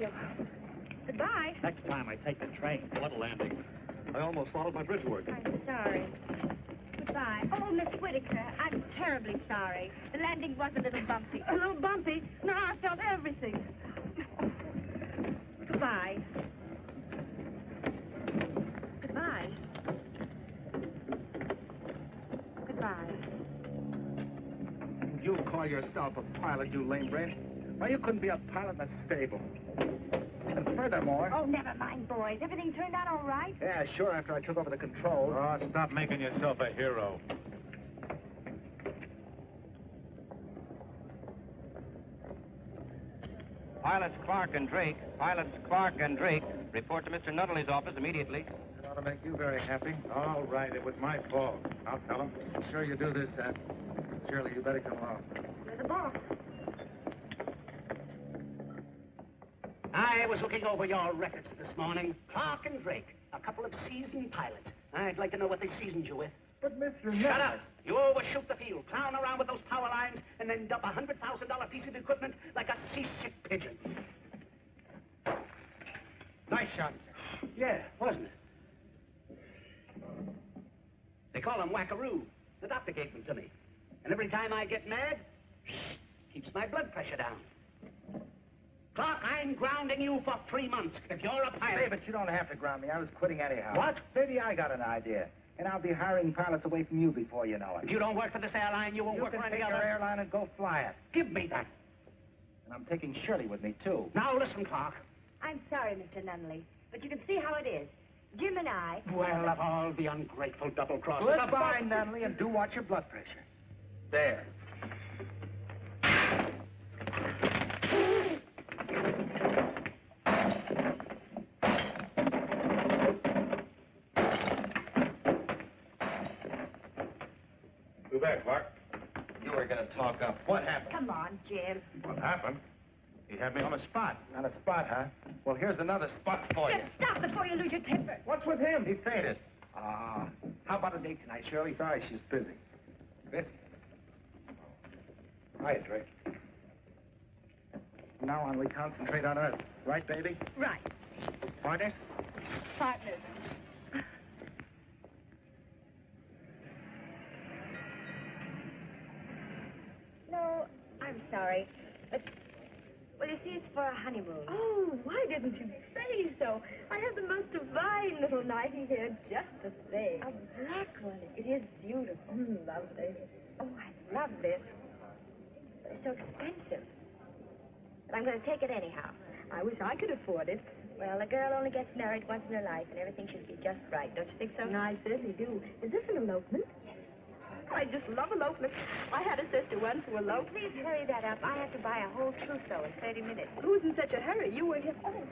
you. Goodbye. Next time I take the train. What a landing. I almost swallowed my bridge work. I'm sorry. Goodbye. Oh, Miss Whitaker, I'm terribly sorry. The landing was a little bumpy. A little bumpy? No, I felt everything. Goodbye. Goodbye. Goodbye. You call yourself a pilot, you lame brain? Why, you couldn't be a pilot in a stable. And furthermore... Oh, never mind, boys. Everything turned out all right? Yeah, sure, after I took over the controls. Oh, stop making yourself a hero. Pilots Clark and Drake. Pilots Clark and Drake. Report to Mr. Nunnally's office immediately. It ought to make you very happy. All right, it was my fault. I'll tell him. Sure you do this, Dad. Shirley, you better come along. You're the boss. I was looking over your records this morning. Clark and Drake, a couple of seasoned pilots. I'd like to know what they seasoned you with. But, Mr. Shut up! You overshoot the field, clown around with those power lines, and then dump a $100,000 piece of equipment like a seasick pigeon. Nice shot. Yeah, wasn't it? They call him Wackaroo. The doctor gave them to me. And every time I get mad, keeps my blood pressure down. Clark, I'm grounding you for 3 months if you're a pilot. Hey, but you don't have to ground me. I was quitting anyhow. What? Maybe I got an idea. And I'll be hiring pilots away from you before you know it. If you don't work for this airline, you won't work for any You can other. take your airline and go fly it. Give me that. And I'm taking Shirley with me, too. Now listen, Clark. I'm sorry, Mr. Nunnally, but you can see how it is. Jim and I... Well, of all the ungrateful double-crossers... Goodbye, Nunnally, and do watch your blood pressure. There. Too bad, Clark. You were going to talk up. What happened? Come on, Jim. What happened? He had me on a spot. On a spot, huh? Well, here's another spot for you. Just stop before you lose your temper. What's with him? He fainted. Ah, how about a date tonight, Shirley? Sorry, she's busy. Busy? Hiya, Drake. From now on, we concentrate on us. Right, baby? Right. Partners? Partners. No, I'm sorry, but... Well, you see, it's for a honeymoon. Oh, why didn't you say so? I have the most divine little nightie here, just the same. A black one. It is beautiful. Lovely. Oh, I love this. But it's so expensive. But I'm going to take it anyhow. I wish I could afford it. Well, a girl only gets married once in her life, and everything should be just right. Don't you think so? And I certainly do. Is this an elopement? I just love elopements. I had a sister once who eloped. Please hurry that up. I have to buy a whole trousseau in 30 minutes. Who's in such a hurry? You were here. Oh.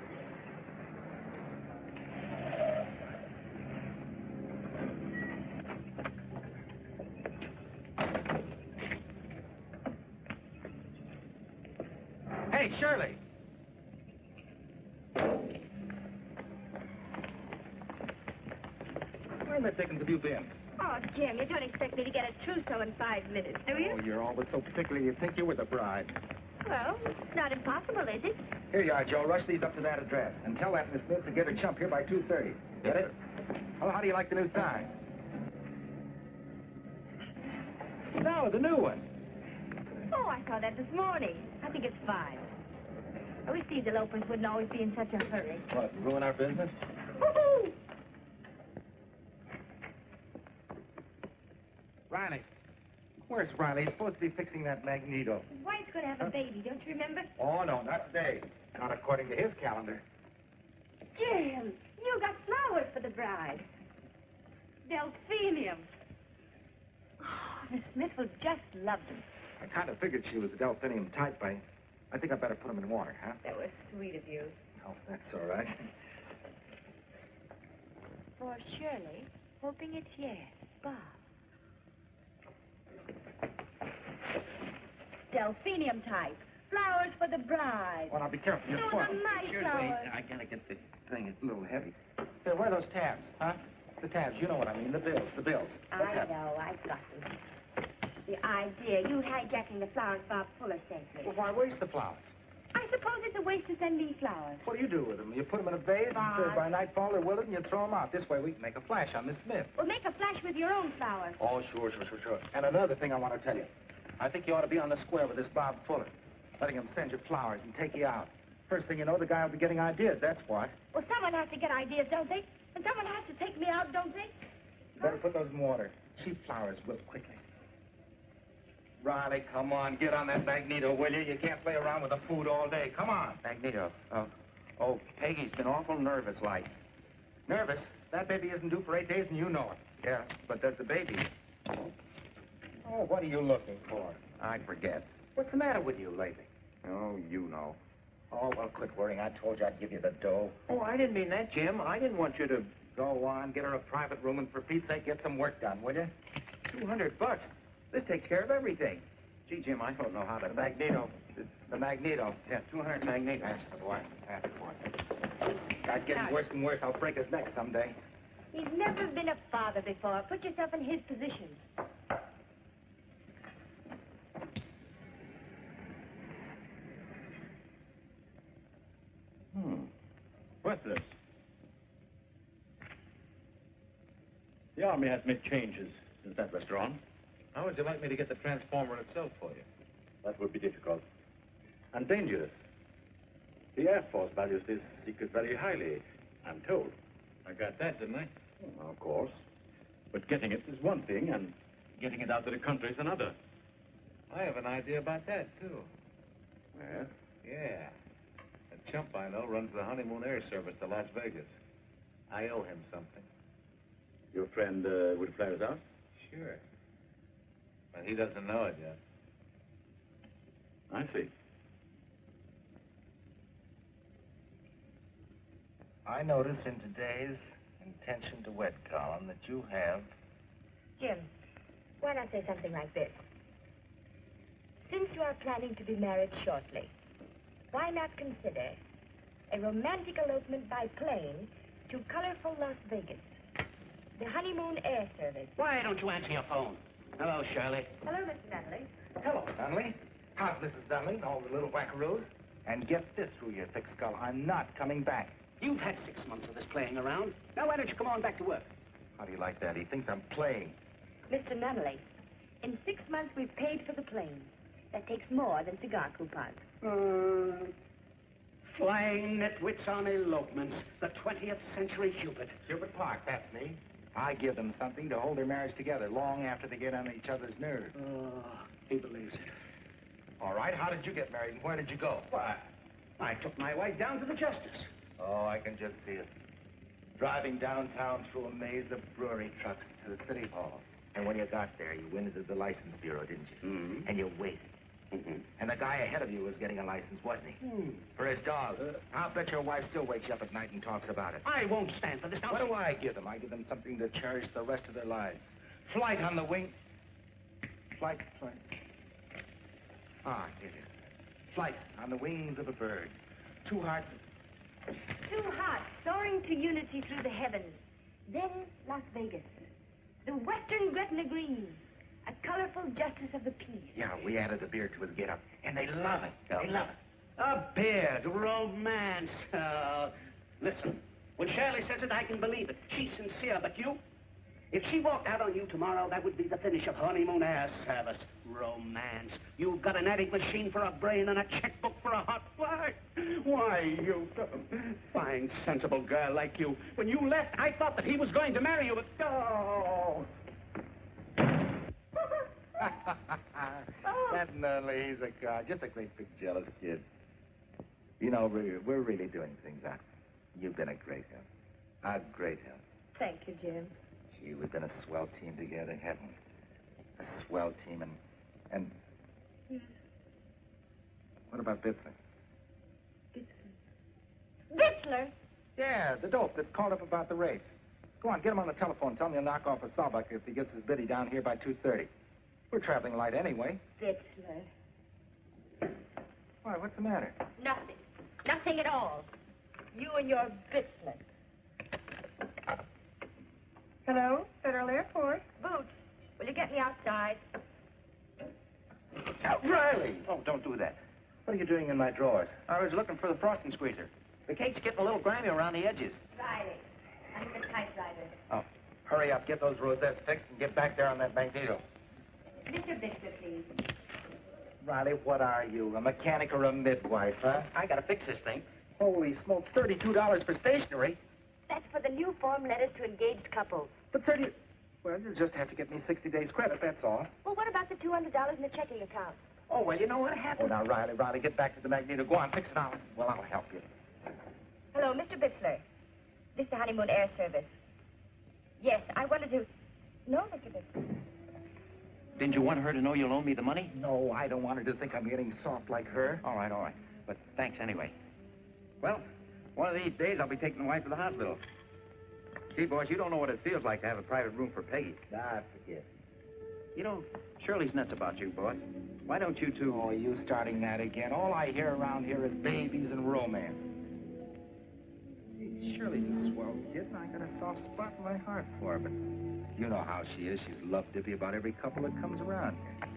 Hey, Shirley. Where in the dickens have you been? Oh, Jim, you don't expect me to get a trousseau in 5 minutes, do you? Oh, you're always so particular you think you were the bride. Well, it's not impossible, is it? Here you are, Joe. Rush these up to that address. And tell that Miss Smith to get her chump here by 2:30. Get it? Oh, how do you like the new sign? No, the new one. Oh, I saw that this morning. I think it's fine. I wish these elopements wouldn't always be in such a hurry. What, ruin our business? Woo-hoo! Riley. Where's Riley? He's supposed to be fixing that magneto. White's going to have a baby, don't you remember? Oh, no, not today. Not according to his calendar. Jim, you got flowers for the bride. Delphinium. Oh, Miss Smith will just love them. I kind of figured she was a delphinium type. I think I'd better put them in water, huh? That was sweet of you. Oh, that's all right. For Shirley, hoping it's yes. Bob. Delphinium type. Flowers for the bride. Well, now be careful. You're No, spoiled. the my Sure, flowers. wait. I gotta get this thing. It's a little heavy. Here, where are those tabs, huh? The tabs. You know what I mean. The bills. The bills. I know. I've got them. The idea. You hijacking the flowers Bob Fuller sent me. Well, why waste the flowers? I suppose it's a waste to send me flowers. What do you do with them? You put them in a vase, and by nightfall they're wilted, and you throw them out. This way we can make a flash on Miss Smith. Well, make a flash with your own flowers. Oh, sure. And another thing I want to tell you. I think you ought to be on the square with this Bob Fuller, letting him send you flowers and take you out. First thing you know, the guy will be getting ideas, that's why. Well, someone has to get ideas, don't they? And someone has to take me out, don't they? Better put those in water. Cheap flowers wilt quickly. Riley, come on, get on that magneto, will you? You can't play around with the food all day. Come on. Magneto. Oh, Peggy's been awful nervous like. Nervous? That baby isn't due for 8 days, and you know it. Yeah, but does the baby? Oh, what are you looking for? I forget. What's the matter with you lately? Oh, you know. Oh, well, quit worrying. I told you I'd give you the dough. Oh, I didn't mean that, Jim. I didn't want you to... Go on, get her a private room, and for Pete's sake, get some work done, will you? $200. This takes care of everything. Gee, Jim, I don't know how to... Magneto. The magneto. Yeah, 200 magneto. That's the boy. That's the boy. Guy's getting worse and worse. I'll break his neck someday. He's never been a father before. Put yourself in his position. What's this? The Army has made changes since that restaurant. How would you like me to get the transformer itself for you? That would be difficult. And dangerous. The Air Force values this secret very highly, I'm told. I got that, didn't I? Well, of course. But getting it is one thing, and getting it out to the country is another. I have an idea about that, too. Yes? Yeah. A chump I know runs the honeymoon air service to Las Vegas. I owe him something. Your friend would fly us out? Sure. But he doesn't know it yet. I see. I notice in today's intention to wed column that you have... Jim, why not say something like this? Since you are planning to be married shortly, why not consider a romantic elopement by plane to colorful Las Vegas? The honeymoon air service. Why don't you answer your phone? Hello, Shirley. Hello, Mr. Natalie. Hello, Donnelly. How's Mrs. Donnelly and all the little wackaroos? And get this through your thick skull. I'm not coming back. You've had 6 months of this playing around. Now, why don't you come on back to work? How do you like that? He thinks I'm playing. Mr. Natalie, in 6 months we've paid for the plane. That takes more than cigar coupons. Flying nitwits on elopements. The 20th century Cupid. Cupid Park, that's me. I give them something to hold their marriage together long after they get on each other's nerves. Oh, he believes it. All right, how did you get married and where did you go? Why, I took my wife down to the Justice. Oh, I can just see it. Driving downtown through a maze of brewery trucks to the city hall. And when you got there, you went into the license bureau, didn't you? Mm-hmm. And you waited. Mm-hmm. And the guy ahead of you was getting a license, wasn't he? For his dog. I'll bet your wife still wakes you up at night and talks about it. I won't stand for this. Now, What do I give them? I give them something to cherish the rest of their lives. Flight on the wing. Flight. Ah, here it is. Flight on the wings of a bird. Two hearts. Two hearts soaring to unity through the heavens. Then Las Vegas. The western Gretna Green. A colorful justice of the peace. Yeah, we added a beard to his get-up. And they love it. They love it. A beard, romance. Listen, when Shirley says it, I can believe it. She's sincere, but you? If she walked out on you tomorrow, that would be the finish of honeymoon air service. Romance. You've got an adding machine for a brain and a checkbook for a heart. Why, you fine, sensible girl like you. When you left, I thought that he was going to marry you, but... Oh! That Nunley, he's just a great big jealous kid. You know, we're really doing things out. You've been a great help. A great help. Thank you, Jim. Gee, we've been a swell team together, haven't we? A swell team, and... Yes. What about Bitzler? Bitzler? Yeah, the dope that called up about the race. Go on, get him on the telephone. Tell him he'll knock off a sawbuck if he gets his biddy down here by 2:30. We're traveling light anyway. Bitzler. Why, what's the matter? Nothing. Nothing at all. You and your Bitzler. Hello, Federal Airport. Boots, will you get me outside? Riley! Oh, don't do that. What are you doing in my drawers? I was looking for the frosting squeezer. The cake's getting a little grimy around the edges. Riley, under the typewriter. Oh, hurry up. Get those rosettes fixed and get back there on that magneto. Mr. Victor, please. Riley, what are you, a mechanic or a midwife, huh? I gotta fix this thing. Holy smokes, $32 for stationery. That's for the new form letters to engaged couples. But 30... Well, you'll just have to get me 60 days credit, that's all. Well, what about the $200 in the checking account? Oh, well, you know what happened? Oh, now, Riley, get back to the magneto. Go on, fix it out. Well, I'll help you. Hello, Mr. Bitzler. This is the Honeymoon Air Service. Yes, I wanted to... No, Mr. Bitzler. Didn't you want her to know you'll owe me the money? No, I don't want her to think I'm getting soft like her. All right. But thanks anyway. Well, one of these days I'll be taking the wife to the hospital. See, boys, you don't know what it feels like to have a private room for Peggy. Ah, forget. You know, Shirley's nuts about you, boys. Why don't you two... Oh, you starting that again? All I hear around here is babies and romance. Hey, Shirley's a swell kid, and I got a soft spot in my heart for her, but you know how she is. She's love-dippy about every couple that comes around here.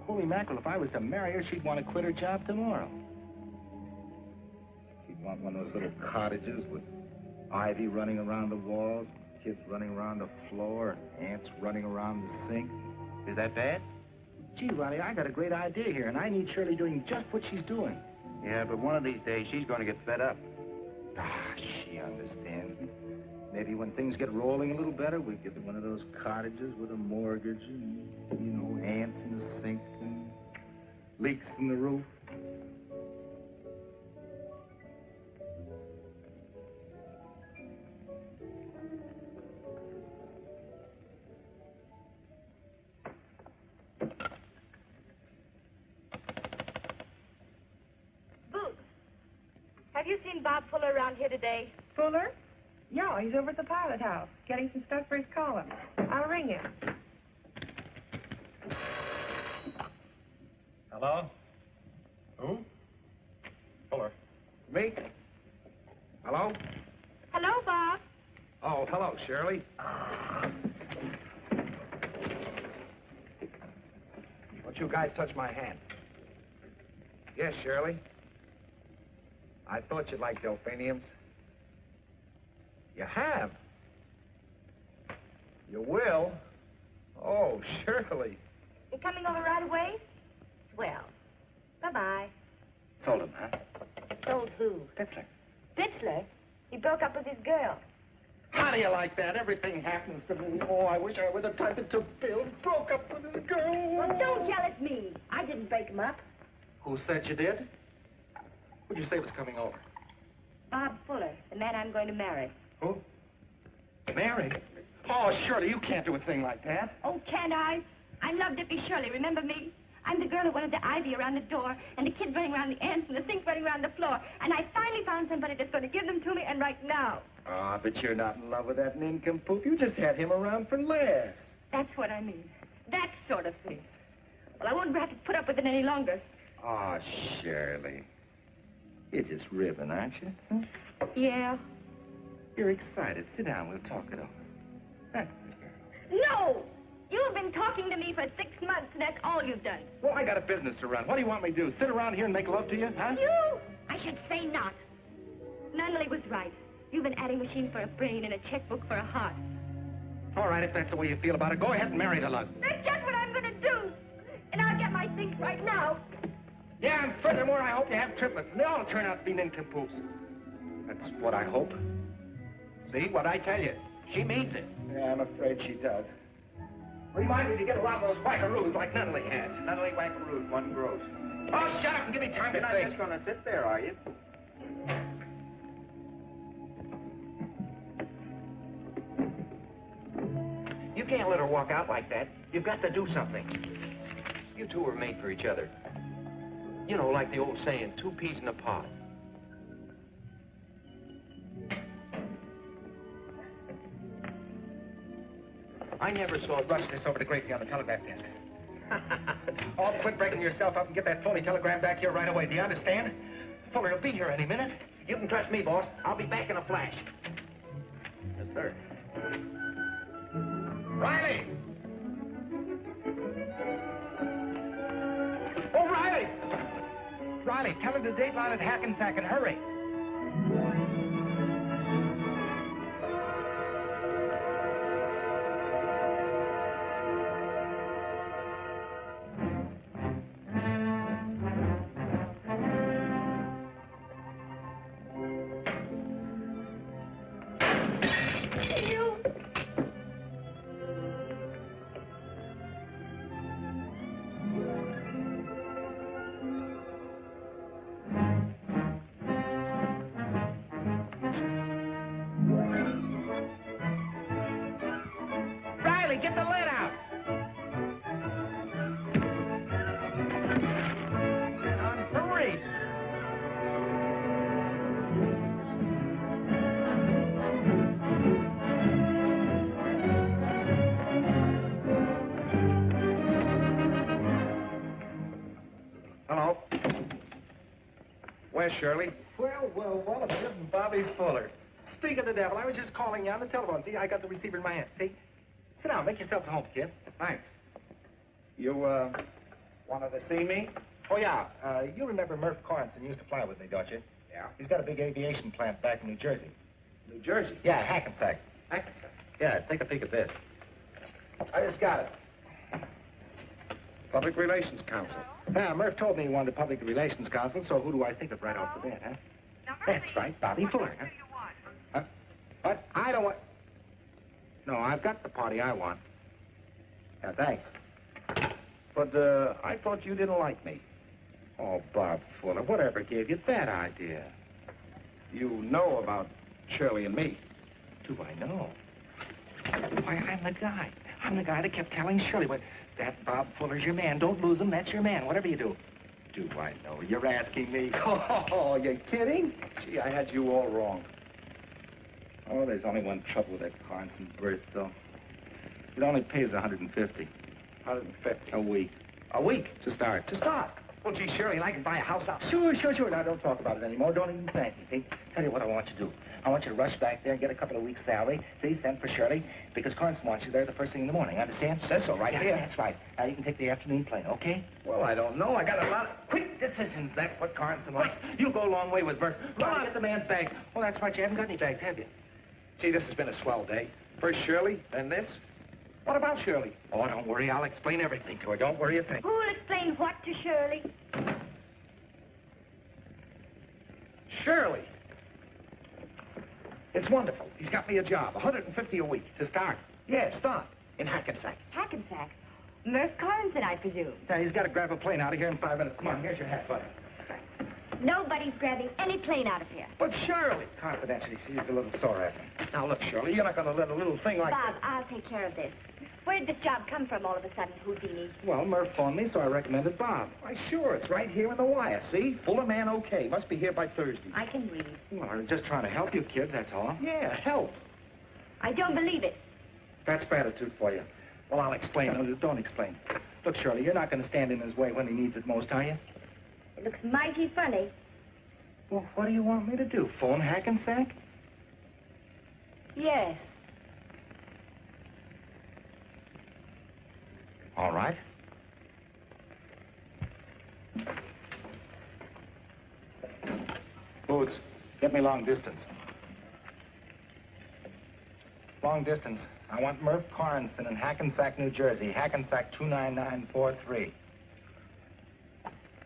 Holy mackerel, if I was to marry her, she'd want to quit her job tomorrow. She'd want one of those little cottages with ivy running around the walls, kids running around the floor, and ants running around the sink. Is that bad? Gee, Ronnie, I got a great idea here, and I need Shirley doing just what she's doing. Yeah, but one of these days she's going to get fed up. Ah, she understands me. Maybe when things get rolling a little better, we get one of those cottages with a mortgage and, you know, ants in the sink and leaks in the roof. Have you seen Bob Fuller around here today? Fuller? Yeah, he's over at the pilot house, getting some stuff for his column. I'll ring him. Hello? Who? Fuller. Me? Hello? Hello, Bob. Oh, hello, Shirley. Don't you guys touch my hand. Yes, Shirley. I thought you'd like delphiniums. You have? You will? Oh, Shirley. You coming over right away? Well, bye-bye. Sold him, huh? Sold who? Bitzler. Bitzler? He broke up with his girl. How do you like that? Everything happens to me. Oh, I wish I were the type that took Bill, broke up with his girl. Well, don't yell at me. I didn't break him up. Who said you did? Who'd you say was coming over? Bob Fuller, the man I'm going to marry. Who? Mary? Oh, Shirley, you can't do a thing like that. Oh, can't I? I'm Love Dippy Shirley, remember me? I'm the girl who wanted the ivy around the door, and the kids running around the ants, and the sink running around the floor. And I finally found somebody that's going to give them to me, and right now. Ah, but you're not in love with that nincompoop. You just had him around for laughs. That's what I mean. That sort of thing. Well, I won't have to put up with it any longer. Oh, Shirley. You're just ribbing, aren't you? Huh? Yeah. You're excited. Sit down. We'll talk it over. That's the girl. No! You've been talking to me for 6 months, and that's all you've done. Well, I got a business to run. What do you want me to do? Sit around here and make love to you, huh? You? I should say not. Nunnally was right. You've an adding machine for a brain and a checkbook for a heart. All right, if that's the way you feel about it, go ahead and marry the lug. That's just what I'm going to do. And I'll get my things right now. Yeah, and furthermore, I hope you have triplets, and they all turn out to be nincompoops. That's what I hope. See what I tell you? She means it. Yeah, I'm afraid she does. Remind me to get a lot of those wackaroos like Nunnally has. Nunnally wackaroos, one gross. Oh, shut up and give me time to You're not think. just going to sit there, are you? You can't let her walk out like that. You've got to do something. You two were made for each other. You know, like the old saying, 2 peas in a pod. I never saw... Rush this over to Gracie on the telegraph desk. Oh, quit breaking yourself up and get that phony telegram back here right away. Do you understand? Fuller will be here any minute. You can trust me, boss. I'll be back in a flash. Yes, sir. Riley! Oh, Riley! Riley, tell her the dateline at Hackensack and hurry. Get the lid out. Hurry. Hello. Where's Shirley? Well, if it isn't Bobby Fuller. Speak of the devil, I was just calling you on the telephone. See, I got the receiver in my hand. See? Sit down, make yourself at home, kid. Thanks. You, wanted to see me? Oh, yeah. You remember Murph Cornson used to fly with me, don't you? Yeah. He's got a big aviation plant back in New Jersey. New Jersey? Yeah, Hackensack. Hackensack. Yeah, take a peek at this. I just got it. Public Relations Council. Now, Murph told me he wanted a public relations council, so who do I think of right off the bat, huh? That's right, Bobby Fuller, huh? Huh? What? I don't want... No, I've got the party I want. Yeah, thanks. But, I thought you didn't like me. Oh, Bob Fuller, whatever gave you that idea? You know about Shirley and me. Do I know? Why, I'm the guy. I'm the guy that kept telling Shirley, but that Bob Fuller's your man. Don't lose him. That's your man, whatever you do. Do I know? You're asking me. Oh, you're kidding? Gee, I had you all wrong. Oh, there's only one trouble with that Carson berth, though. It only pays $150. $150 a week. A week? To start. Well, gee, Shirley, and I can buy a house out. Sure. Now, don't talk about it anymore. Don't even thank me, see? Tell you what I want you to do. I want you to rush back there and get a couple of weeks' salary. See, send for Shirley, because Carson wants you there the first thing in the morning. Understand? Says so right here. That's right. Now, you can take the afternoon plane, okay? Well, I don't know. I got a lot of quick decisions. That's what Carson likes. You'll go a long way with Bert. Come on. Get the man's bag. Well, that's right. You haven't got any bags, have you? Gee, this has been a swell day. First Shirley, then this. What about Shirley? Oh, don't worry. I'll explain everything to her. Don't worry a thing. Who'll explain what to Shirley? Shirley. It's wonderful. He's got me a job, $150 a week to start. Yeah, start in Hackensack. Hackensack? Murph Cornson, I presume. Yeah, he's got to grab a plane out of here in 5 minutes. Come on, here's your hat, buddy. Nobody's grabbing any plane out of here. But Shirley. Confidentially, she's a little sore at me. Now, look, Shirley, you're not going to let a little thing like Bob, I'll take care of this. Where did this job come from all of a sudden, Houdini? Well, Murph phoned me, so I recommended Bob. Why, sure, it's right here in the wire, see? Fuller man okay. Must be here by Thursday. I can read. Well, I was just trying to help you, kids, that's all. Yeah, help. I don't believe it. That's gratitude for you. Well, I'll explain. No, don't explain. Look, Shirley, you're not going to stand in his way when he needs it most, are you? It looks mighty funny. Well, what do you want me to do? Phone Hackensack? Yes. All right. Boots, get me long distance. Long distance. I want Murph Cornson in Hackensack, New Jersey. Hackensack 29943.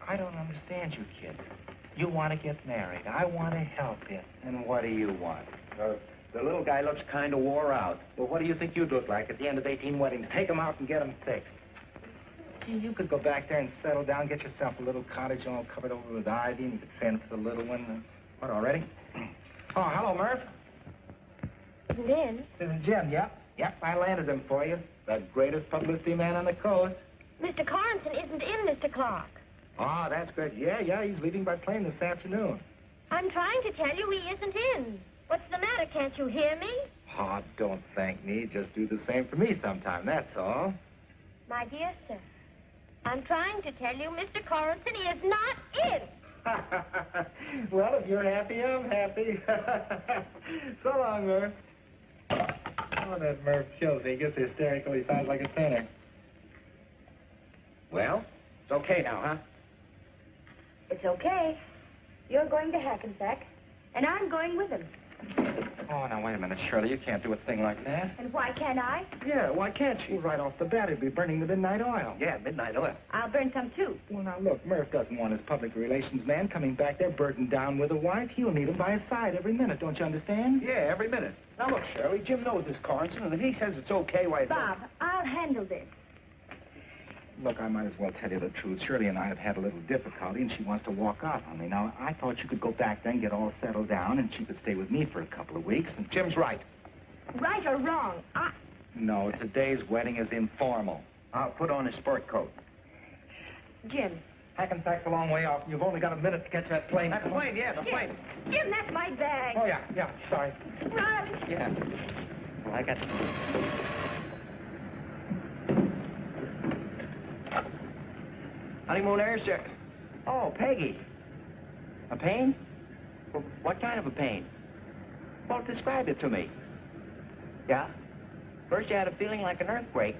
I don't understand you kids. You want to get married. I want to help you. And what do you want? The little guy looks kind of wore out. Well, what do you think you'd look like at the end of 18 weddings? Take them out and get them fixed. Gee, you could go back there and settle down, get yourself a little cottage all covered over with ivy, and you could send for the little one. What, already? Oh, hello, Murph. Lynn? This is Jim, yep. Yep, I landed him for you. The greatest publicity man on the coast. Mr. Cornson isn't in, Mr. Clark. Oh, that's good. Yeah, he's leaving by plane this afternoon. I'm trying to tell you he isn't in. What's the matter? Can't you hear me? Oh, don't thank me. Just do the same for me sometime, that's all. My dear sir, I'm trying to tell you Mr. Cornson is not in. Well, if you're happy, I'm happy. So long, Murph. Oh, that Murph kills me. He gets hysterical. He sounds like a tenor. Well, it's okay now, huh? It's okay. You're going to Hackensack, and I'm going with him. Oh, now, wait a minute, Shirley. You can't do a thing like that. And why can't I? Yeah, why can't she? Well, right off the bat, he'd be burning the midnight oil. Yeah, midnight oil. I'll burn some, too. Well, now, look, Murph doesn't want his public relations man coming back there burdened down with a wife. He'll need him by his side every minute, don't you understand? Yeah, every minute. Now, look, Shirley, Jim knows this Carlson, and if he says it's okay, why... Bob, I'll handle this. Look, I might as well tell you the truth. Shirley and I have had a little difficulty, and she wants to walk out on me. Now, I thought you could go back then, get all settled down, and she could stay with me for a couple of weeks. And Jim's right. Right or wrong, No, today's wedding is informal. I'll put on his sport coat. Jim. Hackensack's a long way off, and you've only got a minute to catch that plane. That plane, yeah, the plane. Jim, that's my bag. Oh, yeah, sorry. Riley. Yeah. Well, I got... Honeymoon air, sir. Oh, Peggy. A pain? Well, what kind of a pain? Well, describe it to me. Yeah? First you had a feeling like an earthquake.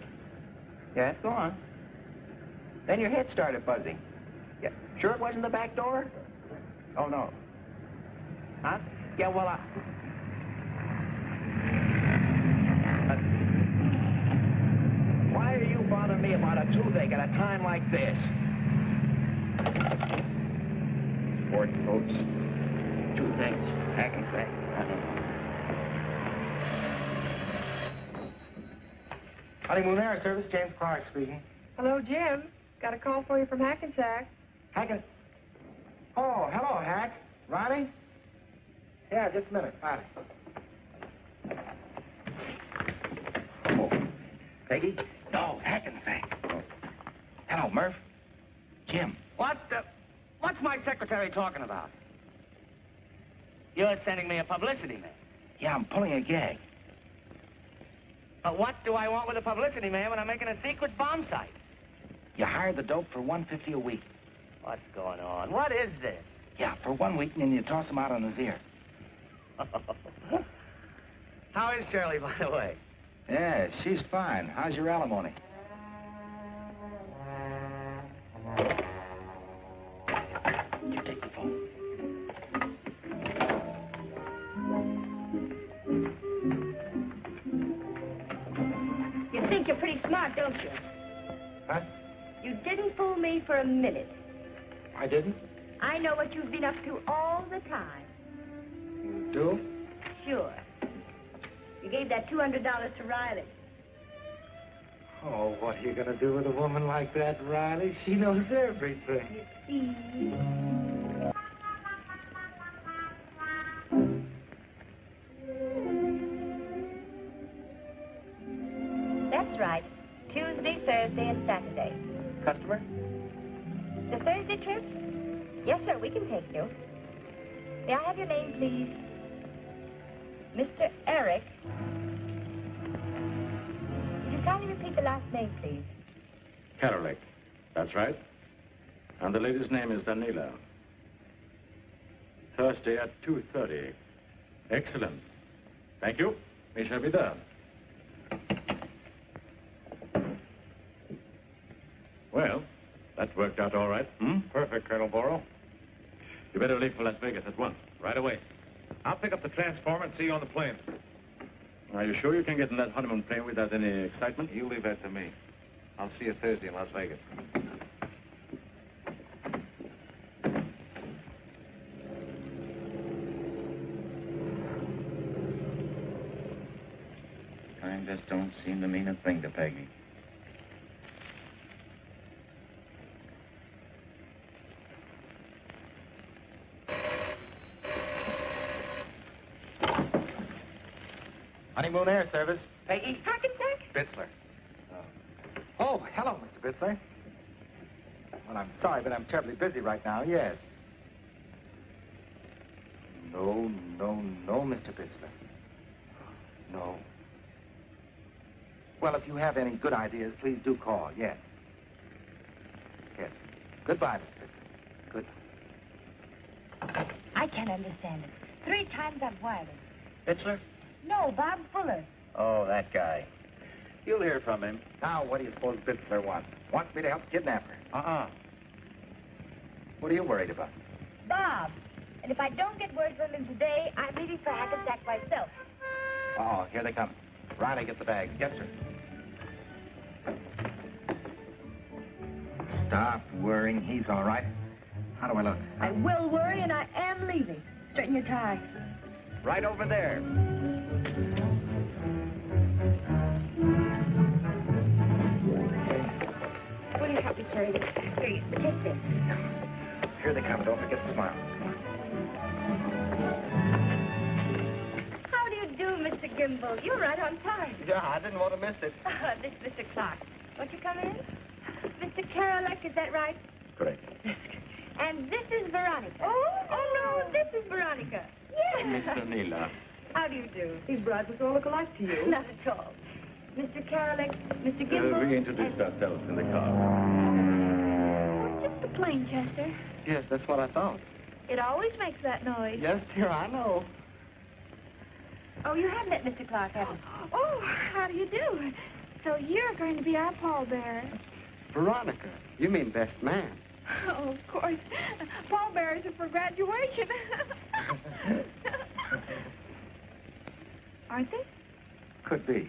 Yeah, go on. Then your head started buzzing. Yeah. Sure it wasn't the back door? Oh, no. Huh? Yeah, well, why are you bothering me about a toothache at a time like this? Sport coats. Toothaches. Hackensack. Honeymoon Air Service, James Clark speaking. Hello, Jim. Got a call for you from Hackensack. Oh, hello, Hack. Ronnie? Yeah, just a minute. Ronnie. Oh, Peggy? No, Hackensack. Oh. Hello, Murph. Jim. What's my secretary talking about? You're sending me a publicity man. Yeah, I'm pulling a gag. But what do I want with a publicity man when I'm making a secret bomb site? You hired the dope for $150 a week. What's going on? What is this? Yeah, for 1 week, and then you toss him out on his ear. How is Shirley, by the way? Yeah, she's fine. How's your alimony? You take the phone. You think you're pretty smart, don't you? Huh? You didn't fool me for a minute. I didn't? I know what you've been up to all the time. You do? Sure. You gave that $200 to Riley. Oh, what are you going to do with a woman like that, Riley? She knows everything. You see? That's right. Tuesday, Thursday, and Saturday. Customer? The Thursday trip? Yes, sir, we can take you. May I have your name, please? Mr. Eric. Would you kindly repeat the last name, please? Karolek. That's right. And the lady's name is Danila. Thursday at 2:30. Excellent. Thank you. We shall be there. Well, that worked out all right. Perfect, Colonel Borrow. You better leave for Las Vegas at once, right away. I'll pick up the transformer and see you on the plane. Are you sure you can get in that honeymoon plane without any excitement? You leave that to me. I'll see you Thursday in Las Vegas. Time just don't seem to mean a thing to Peggy. Honeymoon Air Service. Peggy? Hackensack? Bitzler. Oh, hello, Mr. Bitzler. Well, I'm sorry, but I'm terribly busy right now, yes. No, Mr. Bitzler. No. Well, if you have any good ideas, please do call, yes. Yes. Goodbye, Mr. Bitzler. Goodbye. I can't understand it. 3 times I've wired him. Bitzler? No, Bob Fuller. Oh, that guy. You'll hear from him. Now, what do you suppose Bitzler wants? Wants me to help kidnap her. What are you worried about? Bob. And if I don't get word from him today, I'm leaving for Hackensack myself. Oh, here they come. Riley, get the bags. Yes, sir. Stop worrying. He's all right. How do I look? I will worry, and I am leaving. Straighten your tie. Right over there. Will you help me carry this? Here, take this. Here they come. Don't forget to smile. How do you do, Mr. Gimble? You're right on time. Yeah, I didn't want to miss it. This is Mr. Clark. Won't you come in? Mr. Karolek, is that right? Correct. And this is Veronica. Oh, no, this is Veronica. Yes. Mr. Nila. How do you do? These brides look all look alike to you. Not at all. Mr. Karolek, Mr. Gimble. We introduced ourselves in the car. It's just a plane, Chester. Yes, that's what I thought. It always makes that noise. Yes, dear, I know. Oh, you have met Mr. Clark, haven't you? Oh, how do you do? So you're going to be our pallbearer. Veronica, you mean best man. Oh, of course. Pallbearers are for graduation. Aren't they? Could be.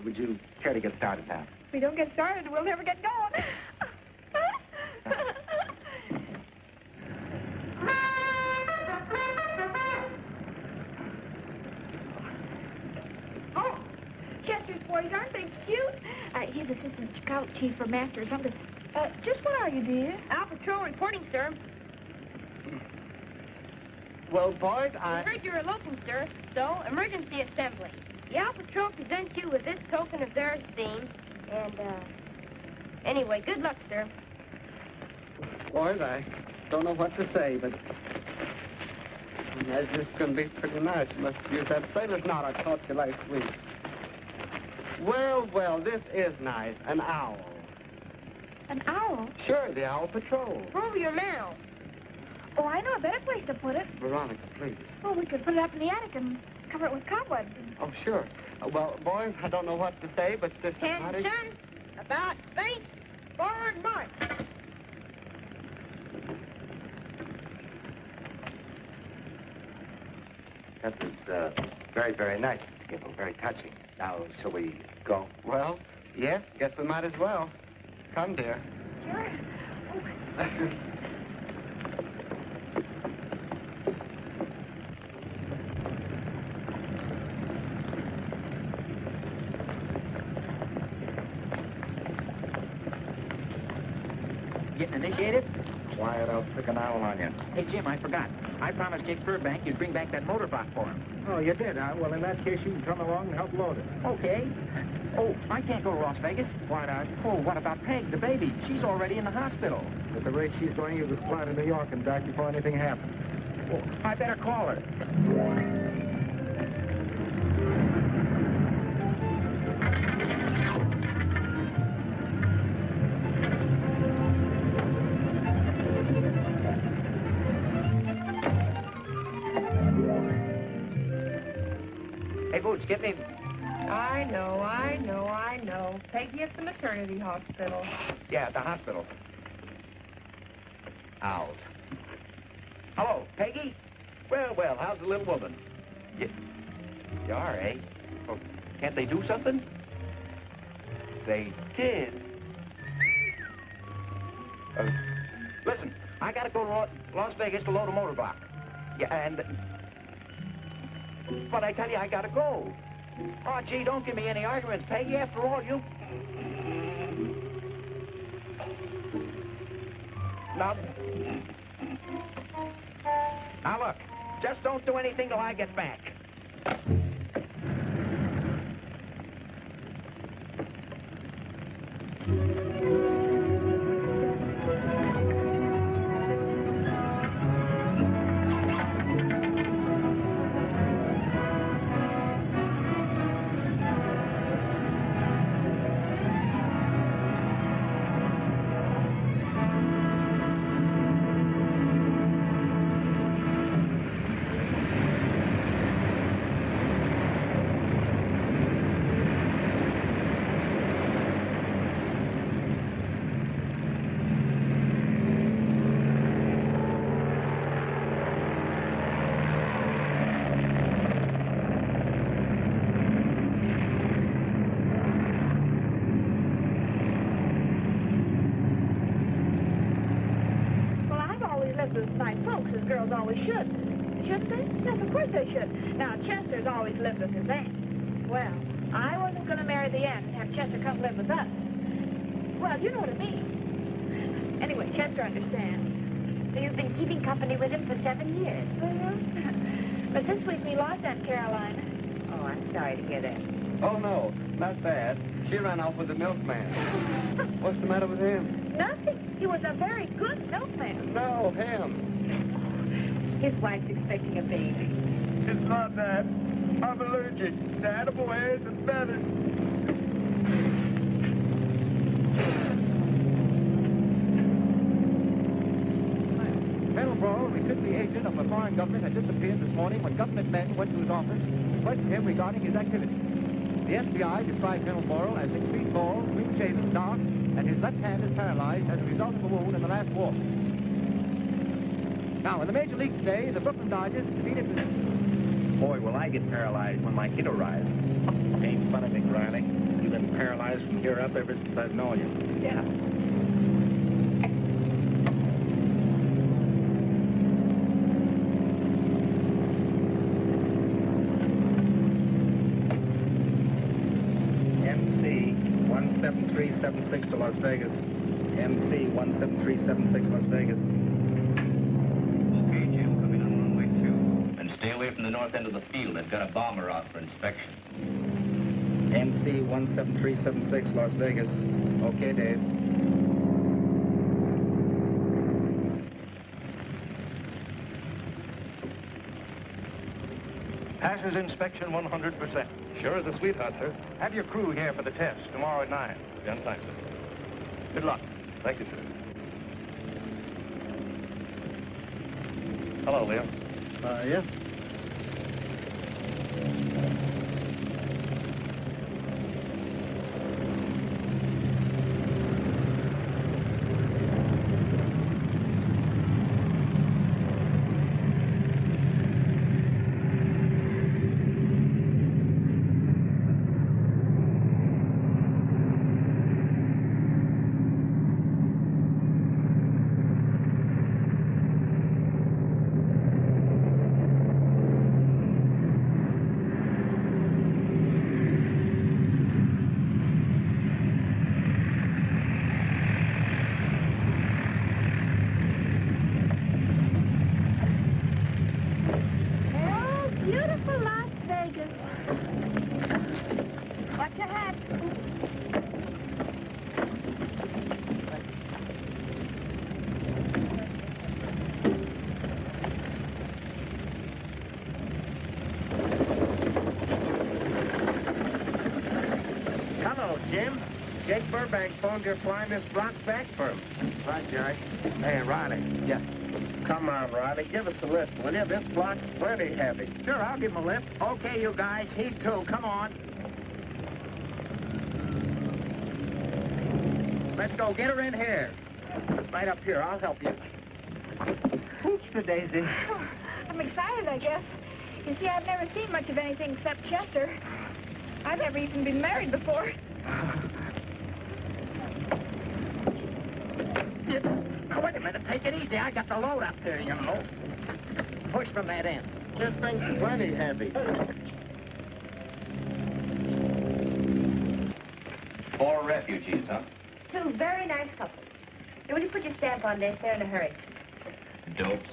Would you care to get started now? If we don't get started, we'll never get going. Oh, Chester's boys, aren't they cute? He's assistant scout chief for master or something. Just what are you, dear? Out patrol reporting, sir. Well, boys, I heard you're eloping, sir. So, emergency assembly. The Out Patrol presents you with this token of their esteem. And, anyway, good luck, sir. Boys, I don't know what to say, but as this is going to be pretty nice, you must use that sailor's knot I taught you last week. Well, well, this is nice. An owl. An owl? Sure, the Owl Patrol. Over your mouth. Oh, I know a better place to put it. Veronica, please. Oh, we could put it up in the attic and cover it with cobwebs. Oh, sure. Well, boys, I don't know what to say, but this is mighty... Attention! About face! Forward march! that was very, very nice, Mr. Gimble. Very touching. Now, shall we go? Well, yes, guess we might as well. Come, dear. Sure. Getting initiated? Quiet, I'll stick an owl on you. Hey, Jim, I forgot. I promised Jake Burbank you'd bring back that motor box for him. Oh, you did, huh? Well, in that case, you can come along and help load it. Okay. Oh, I can't go to Las Vegas. Why not? Oh, what about Peg, the baby? She's already in the hospital. At the rate she's going, you could fly to New York and back before anything happens. Oh, I better call her. Hey, Boots, get me... I know. Peggy at the maternity hospital. Yeah, at the hospital. Owls. Hello, Peggy? Well, well, how's the little woman? You are, eh? Well, can't they do something? They did. Listen, I gotta go to Las Vegas to load a motor box. Yeah, and... But I tell you, I gotta go. Oh, gee, don't give me any arguments, Peggy. After all, you... Now, look, just don't do anything till I get back. folks as girls always should. Shouldn't they? Yes, of course they should. Now, Chester's always lived with his aunt. Well, I wasn't going to marry the aunt and have Chester come live with us. Well, you know what I mean. Anyway, Chester understands. So you've been keeping company with him for 7 years. But this week we lost Aunt Caroline. Oh, I'm sorry to hear that. Oh, no, not bad. She ran off with the milkman. What's the matter with him? Nothing. He was a very good milkman. No, him. His wife's expecting a baby. It's not that. I'm allergic to animal hairs and feathers. Hillborough, the could-be agent of a foreign government, had disappeared this morning when government men went to his office to question him regarding his activities. The FBI described Hillborough as 6 feet tall, clean-shaven, dark, and his left hand is paralyzed as a result of a wound in the last walk. Now, in the Major League today, the Brooklyn Dodgers defeated the... Boy, will I get paralyzed when my kid arrives. Ain't funny, Big Riley. You've been paralyzed from here up ever since I've known you. Yeah. MC 17376 to Las Vegas. MC 17376 Las Vegas. Okay, Jim, coming on runway 2. And stay away from the north end of the field. They've got a bomber out for inspection. MC 17376 Las Vegas. Okay, Dave. Passes inspection 100%. Sure is a sweetheart, sir. Have your crew here for the test tomorrow at 9. Be on time, sir. Good luck. Thank you, sir. Hello, Leo. Yes. Phoned your flying this block back for him. Right, Jerry. Hey, Riley. Yeah. Come on, Riley. Give us a lift, will you? This block's plenty heavy. Sure, I'll give him a lift. Okay, you guys. Heave to. Come on. Let's go. Get her in here. Right up here. I'll help you. Oops, the daisy. Oh, I'm excited, I guess. You see, I've never seen much of anything except Chester. I've never even been married before. Now, wait a minute. Take it easy. I got the load up there, you know. Push from that end. This thing's plenty heavy. 4 refugees, huh? 2 very nice couples. Now, will you put your stamp on this? They're in a hurry. Dopes.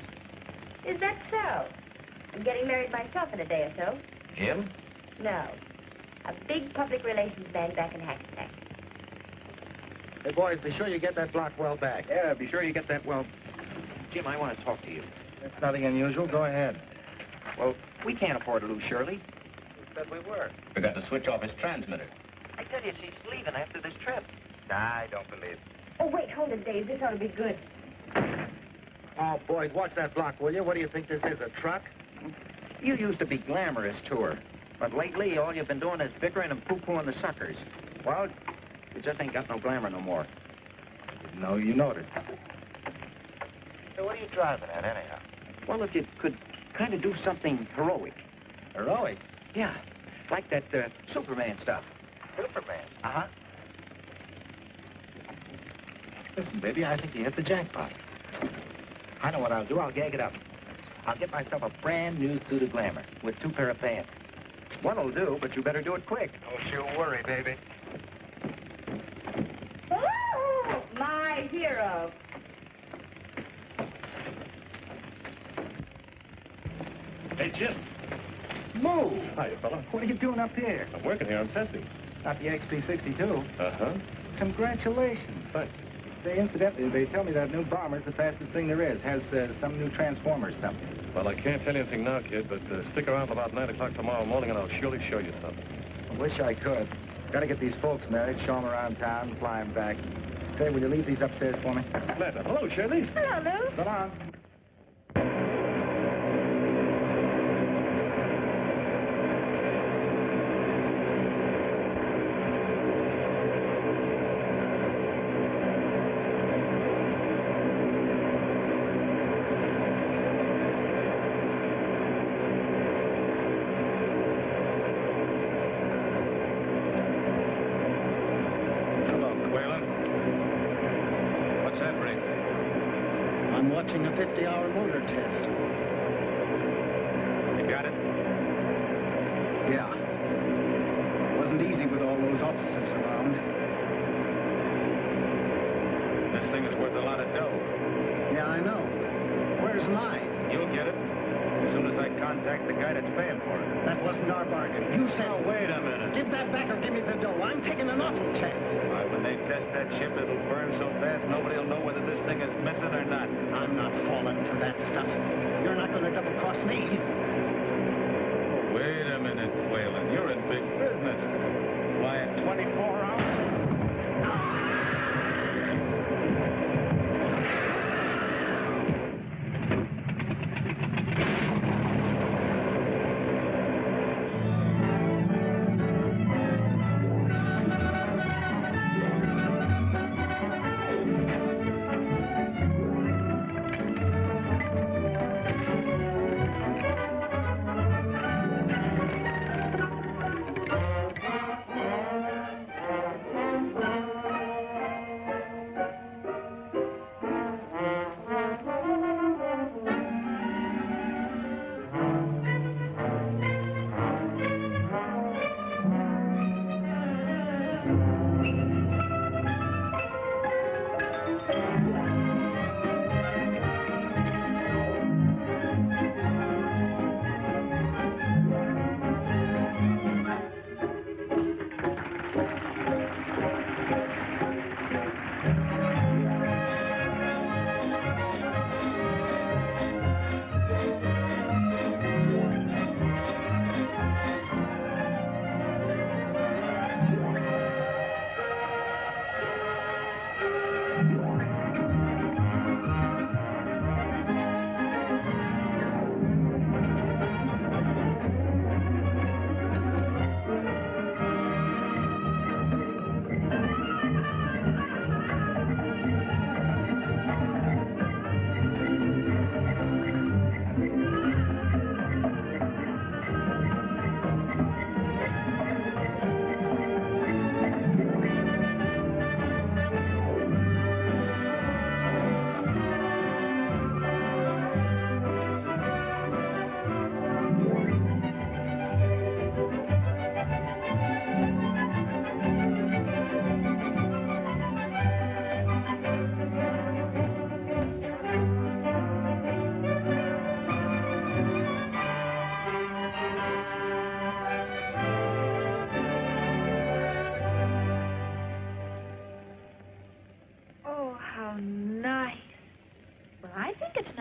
Is that so? I'm getting married myself in a day or so. Jim? No. A big public relations man back in Hackensack. Hey, boys, be sure you get that block well back. Yeah, be sure you get that well... Jim, I want to talk to you. That's nothing unusual. Go ahead. Well, we can't afford to lose Shirley. You said we were. We got to switch off his transmitter. I tell you, she's leaving after this trip. I don't believe it. Oh, wait, hold it, Dave. This ought to be good. Oh, boys, watch that block, will you? What do you think this is, a truck? You used to be glamorous to her. But lately, all you've been doing is bickering and poo-pooing the suckers. Well, you just ain't got no glamour no more. No, you noticed. So what are you driving at, anyhow? Well, if you could kind of do something heroic. Heroic? Yeah, like that Superman stuff. Superman? Uh-huh. Listen, baby, I think you hit the jackpot. I know what I'll do. I'll gag it up. I'll get myself a brand new suit of glamour with 2 pair of pants. One'll do, but you better do it quick. Don't you worry, baby. Oh, my hero. Hey, Jim. Move! Hiya, fella. What are you doing up here? I'm working here. I'm testing. Not the XP-62. Uh-huh. Congratulations. Thanks. Say, incidentally, they tell me that new bomber's the fastest thing there is. Has some new transformer or something. Well, I can't tell you anything now, kid, but stick around for about 9 o'clock tomorrow morning, and I'll surely show you something. I wish I could. Gotta get these folks married, show them around town, and fly them back. Say, will you leave these upstairs for me? Glad to. Hello, Shirley. Hello, Lou. So long. Watching a 50-hour motor test. You got it? Yeah. Wasn't easy with all those officers around. This thing is worth a lot of dough. Yeah, I know. Where's mine? You'll get it as soon as I contact the guy that's paying for it. That wasn't our bargain. You said... Oh, wait a minute. Give that back or give me the dough. I'm taking an awful chance. Why, when they test that ship, it'll burn so fast nobody will know whether this thing is missing or not. I'm not falling for that stuff. You're not going to double-cross me. Oh, wait a minute, Whalen. You're in big business. Why, in 24 hours...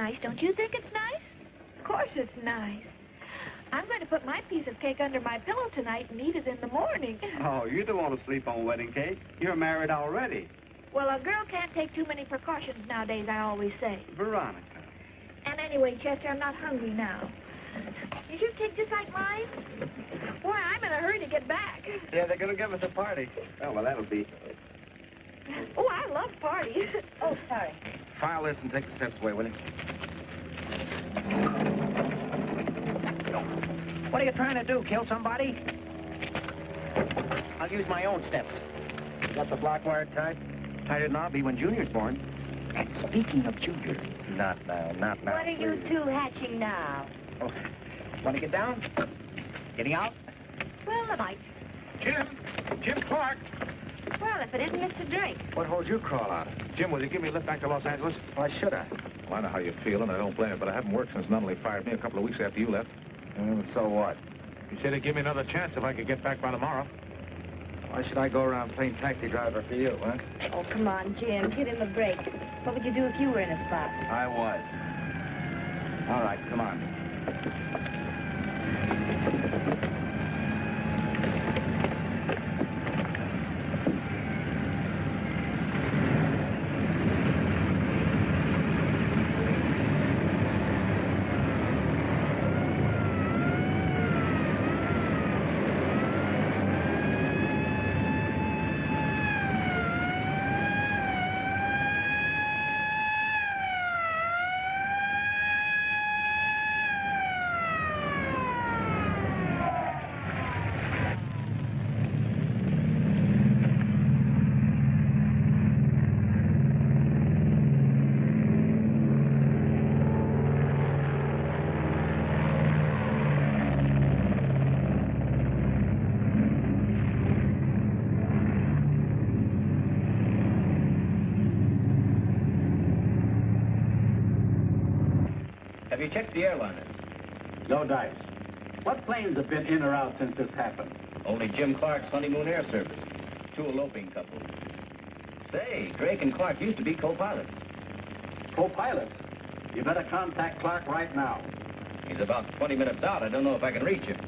nice. Don't you think it's nice? Of course it's nice. I'm going to put my piece of cake under my pillow tonight and eat it in the morning. Oh, you don't want to sleep on wedding cake. You're married already. Well, a girl can't take too many precautions nowadays, I always say. Veronica. And anyway, Chester, I'm not hungry now. Is your cake just like mine? Boy, I'm in a hurry to get back. Yeah, they're going to give us a party. Oh, well, that'll be... Oh, I love parties. Oh, sorry. File this and take the steps away, will you? What are you trying to do, kill somebody? I'll use my own steps. Got the block wire tied? Tied it in I'll be when Junior's born. Speaking of Junior. Not now, not now. What are you two hatching now? Oh, want to get down? Getting out? Well, I might. Jim Clark. Well, if it isn't Mr. Drake. What holds you crawl out? Jim, will you give me a lift back to Los Angeles? Why should I? Well, I know how you feel, and I don't blame you, but I haven't worked since Nunnally fired me a couple of weeks after you left. So what? You said he'd give me another chance if I could get back by tomorrow. Why should I go around playing taxi driver for you, huh? Oh, come on, Jim. Give him a break. What would you do if you were in a spot? I was. All right, come on. Have you checked the airliners? No dice. What planes have been in or out since this happened? Only Jim Clark's honeymoon air service. 2 eloping couples. Say, Drake and Clark used to be co-pilots. Co-pilots? You better contact Clark right now. He's about 20 minutes out. I don't know if I can reach him.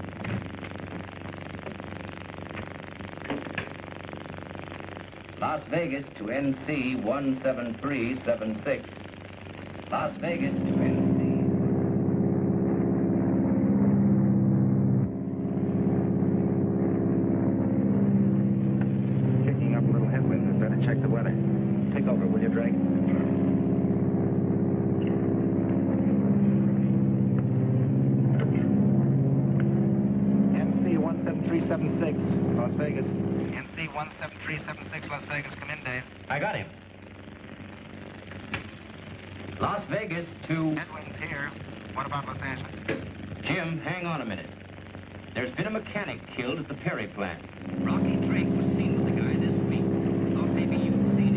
Las Vegas to NC 17376. Las Vegas to NC. Picking up a little headwind. We better check the weather. Take over, will you, Drake? NC 17376, Las Vegas. NC 17376, Las Vegas. Come in, Dave. I got him. Las Vegas to... Headwinds here. What about Los Angeles? Jim, hang on a minute. There's been a mechanic killed at the Perry plant. Rocky Drake was seen with the guy this week. Thought maybe you'd seen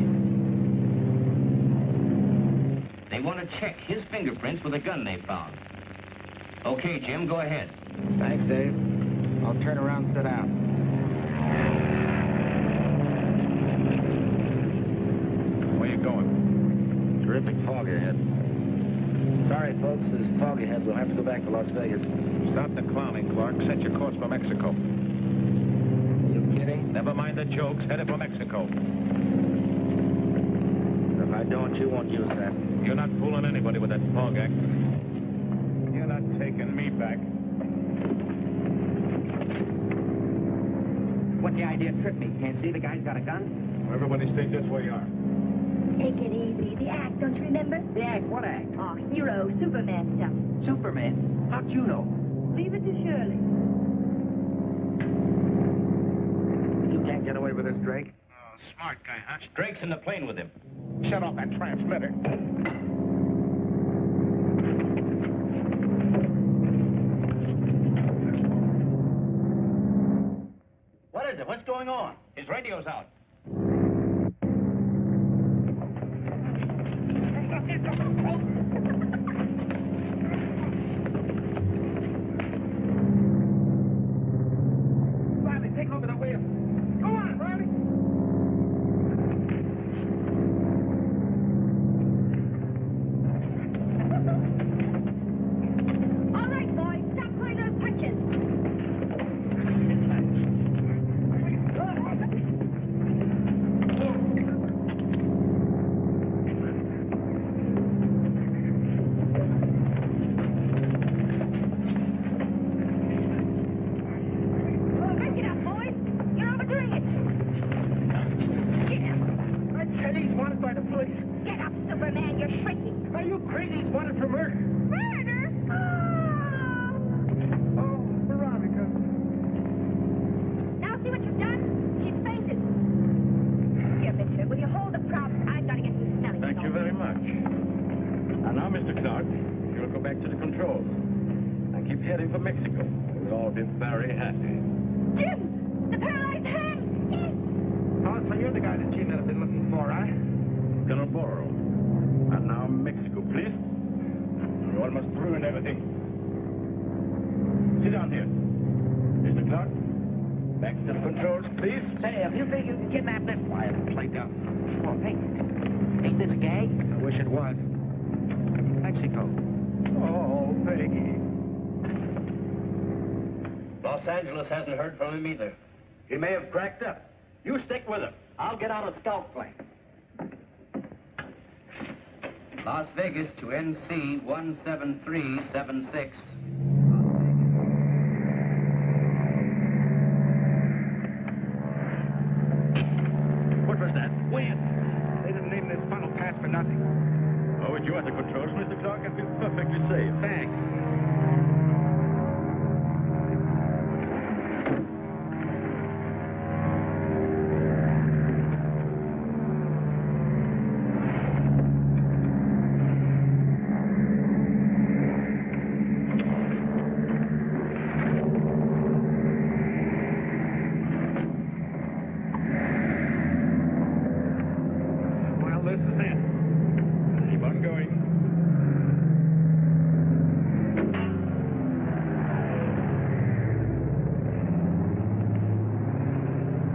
it. They want to check his fingerprints with a gun they found. Okay, Jim, go ahead. Thanks, Dave. I'll turn around and sit down. Where you going? Terrific fog ahead. Sorry, folks, this fog ahead. We'll have to go back to Las Vegas. Stop the clowning, Clark. Set your course for Mexico. You kidding? Never mind the jokes. Headed for Mexico. If I don't, you won't use that. You're not fooling anybody with that fog act. You're not taking me back. What's the idea? Trip me. Can't see the guy's got a gun? Everybody stay just where you are. Take it easy. The act, don't you remember? The act? What act? Oh, hero, Superman stuff. Superman? How'd you know? Leave it to Shirley. You can't get away with this, Drake. Oh, smart guy, huh? Drake's in the plane with him. Shut off that transmitter. What is it? What's going on? His radio's out. Riley, take over the wheel. Go on, Riley. All right, boys, stop pulling those punches. heading for Mexico. We'll all be very happy. Jim! The paralyzed hand! Oh, so you're the guy that Gene had been looking for, huh? Colonel Borrow. And now Mexico, please. You almost ruined everything. Sit down here. Mr. Clark, back to the controls, please. Say, if you think you can kidnap this, why, play down. Oh, hey. Ain't this a gag? I wish it was. Mexico. Oh, Peggy. Los Angeles hasn't heard from him either. He may have cracked up. You stick with him. I'll get out a scout plane. Las Vegas to NC 17376. What was that? Wind. They didn't name this funnel pass for nothing. Oh, with you at the controls, Mr. Clark, I feel perfectly safe. Thanks. Well, this is it. Keep on going.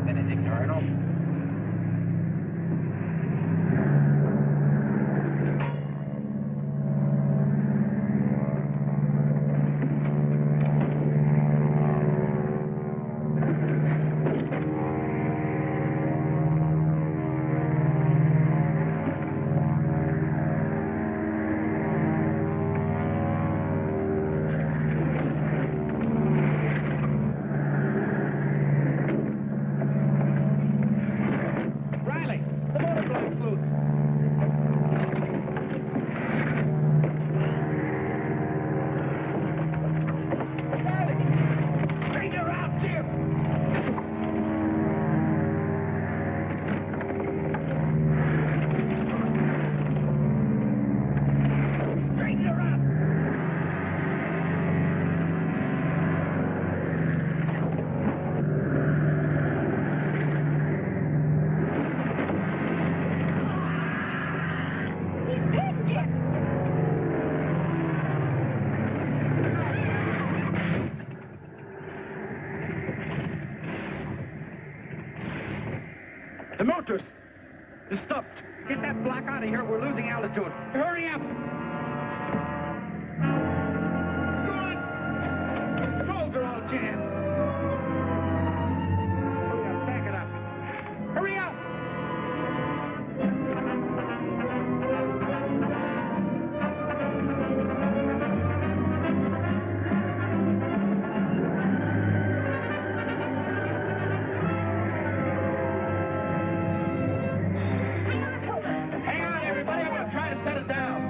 Anything, Colonel? Riley, the motor blade's loose. Riley! Straighten her out, Jim! Straighten her out! The motors! They stopped. Get that block out of here. We're losing altitude. Hurry up! Go on! Controls are all jammed. Hurry up, back it up. Hurry up! Hang on, everybody. I'm going to try to set it down.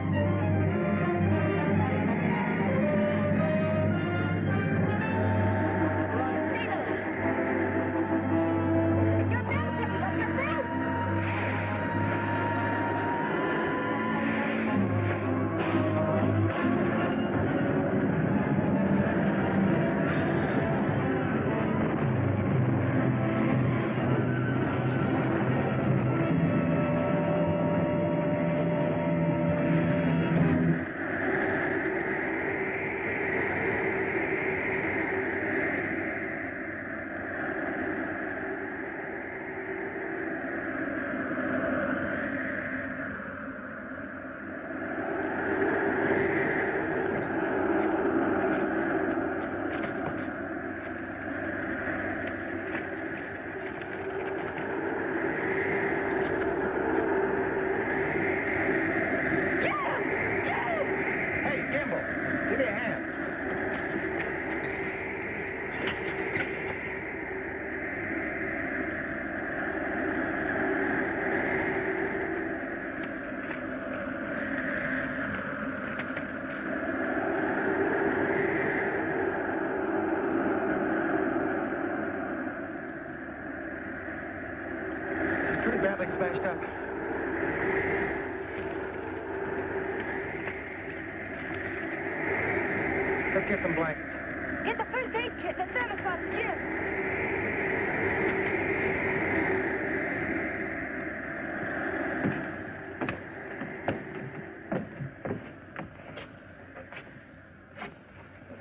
Badly smashed up. Let's get some blankets. Get the first aid kit and the service bus, Jim.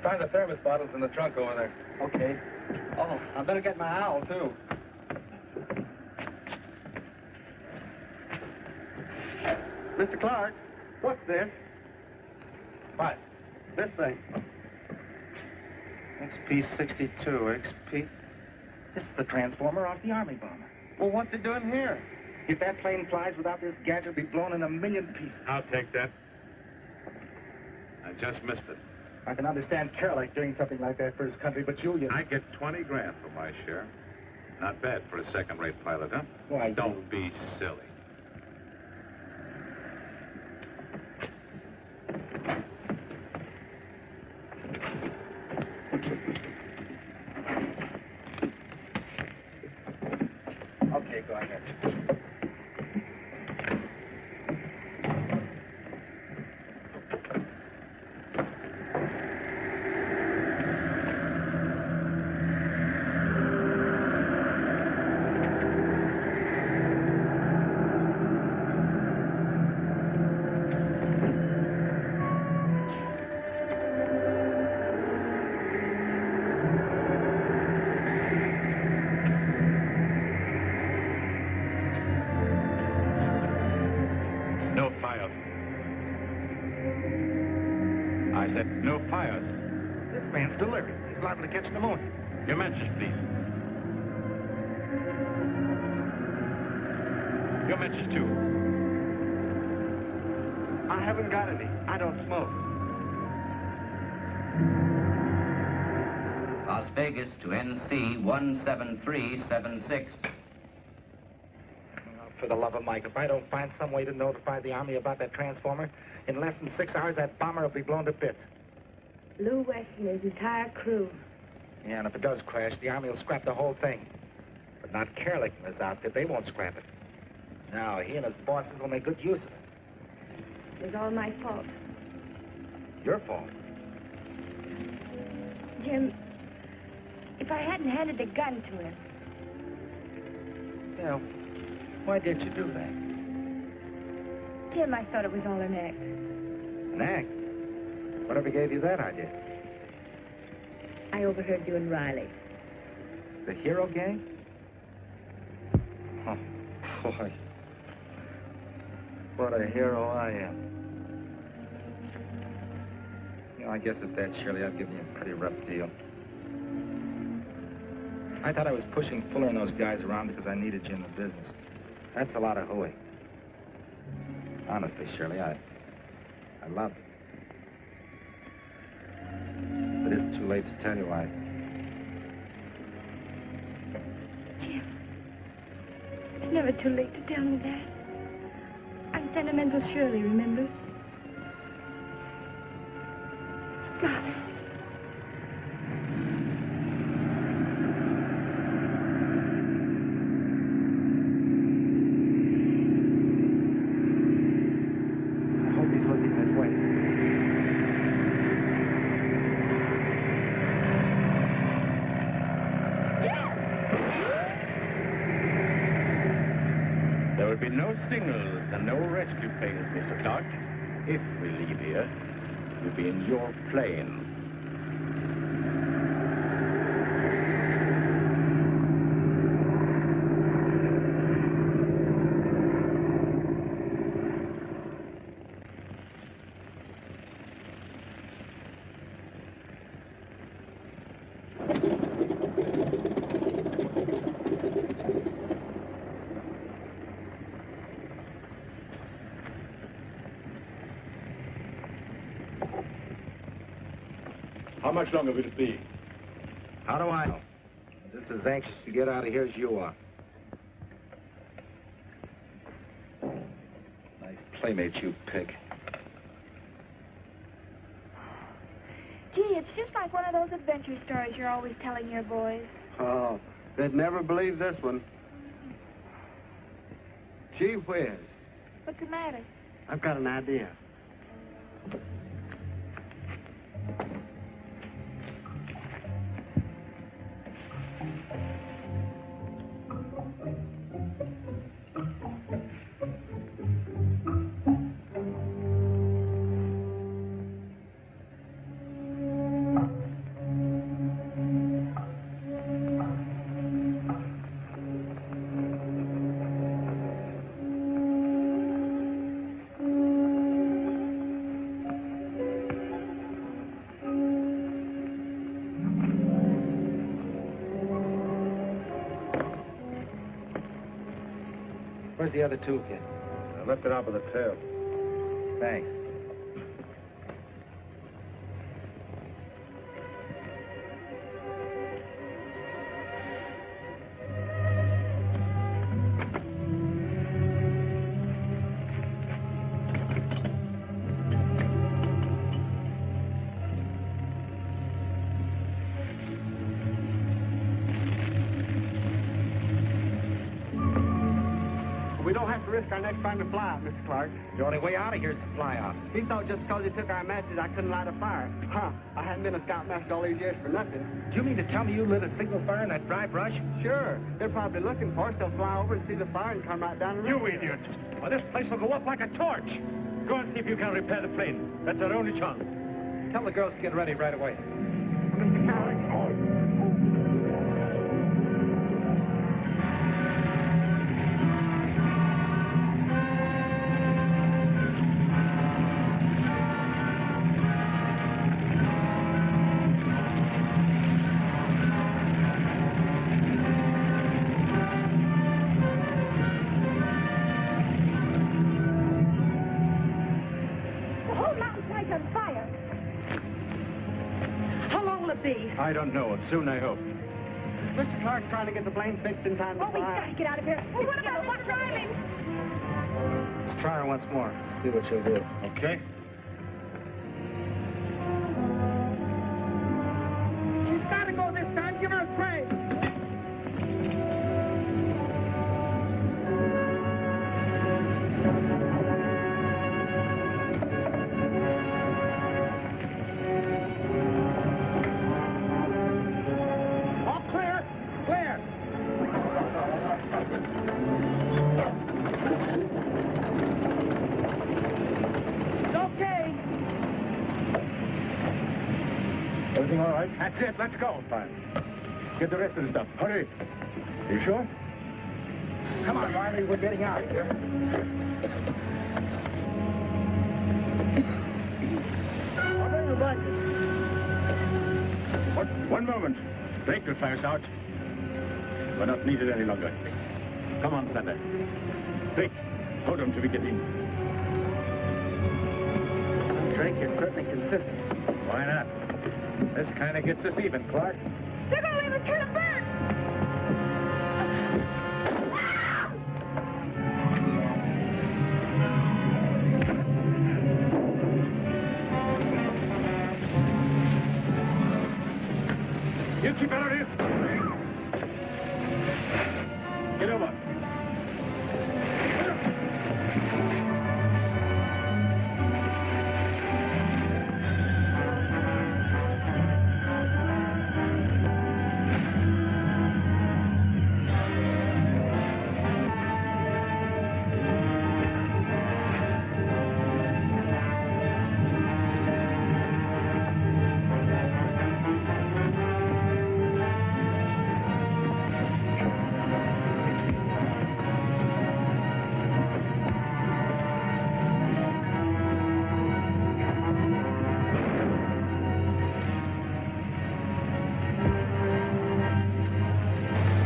Find the thermos bottles in the trunk over there. Okay. Oh, I better get my owl, too. Mr. Clark, what's this? What? This thing. XP-62, XP... This is the transformer off the Army bomber. Well, what's it doing here? If that plane flies without this gadget, it'll be blown in a million pieces. I'll take that. I just missed it. I can understand Kerlik doing something like that for his country, but you... I get 20 grand for my share. Not bad for a second-rate pilot, huh? Why, don't be silly. Okay, go ahead. No fires. I said no fires. This man's delirious. He's liable to catch pneumonia. Your matches, please. Your matches, too. I haven't got any. I don't smoke. Las Vegas to NC 17376. For the love of Mike, if I don't find some way to notify the Army about that transformer, in less than 6 hours, that bomber will be blown to bits. Lou West and his entire crew. Yeah, and if it does crash, the Army will scrap the whole thing. But not Kerlik and his outfit. They won't scrap it. No, he and his bosses will make good use of it. It was all my fault. Your fault. Jim, if I hadn't handed the gun to him... Yeah, why did you do that? Jim, I thought it was all an act. An act? Whatever gave you that idea? I overheard you and Riley. The hero gang? Oh, boy. What a hero I am. You know, I guess at that, Shirley, I've given you a pretty rough deal. I thought I was pushing Fuller and those guys around because I needed you in the business. That's a lot of hooey. Honestly, Shirley, I love it. But it's too late to tell you why. Jim, it's never too late to tell me that. I'm sentimental Shirley, remember? Darling. There will be no signals and no rescue planes, Mr. Clark. If we leave here, you'll be in your plane. How much longer will it be? How do I know? I'm just as anxious to get out of here as you are. Nice playmate, you pig. Gee, it's just like one of those adventure stories you're always telling your boys. Oh, they'd never believe this one. Gee whiz. What's the matter? I've got an idea. Where's the other toolkit? I left it out with the tail. Thanks. We don't have to risk our neck trying to fly out, Mr. Clark. The only way out of here is to fly out. He thought just because he took our matches, I couldn't light a fire. Huh. I hadn't been a scoutmaster all these years for nothing. Do you mean to tell me you lit a signal fire in that dry brush? Sure. They're probably looking for us. They'll fly over and see the fire and come right down and You idiot! Well, this place will go up like a torch. Go and see if you can repair the plane. That's our only chance. Tell the girls to get ready right away. Mr. Clark. The whole mountain's like on fire. How long will it be? I don't know. Soon, I hope. Mr. Clark's trying to get the plane fixed in time to Oh, we fly. gotta get out of here. Well, what about what's driving? Let's try her once more. See what she'll do. Okay. She's got to go this time. Give her a crank. All clear. Clear. It's okay. Everything all right? That's it. Let's go. Fine. Get the rest of the stuff. Hurry. Are you sure? Come on, Riley. We're getting out of here. I'll bring the blanket. One moment. Drake will fly us out. We're not needed any longer. Come on, Sander. Drake, hold him till we get in. Drake, you're certainly consistent. Why not? This kind of gets us even, Clark. They're gonna leave us here to burn. You keep out of this. Get over.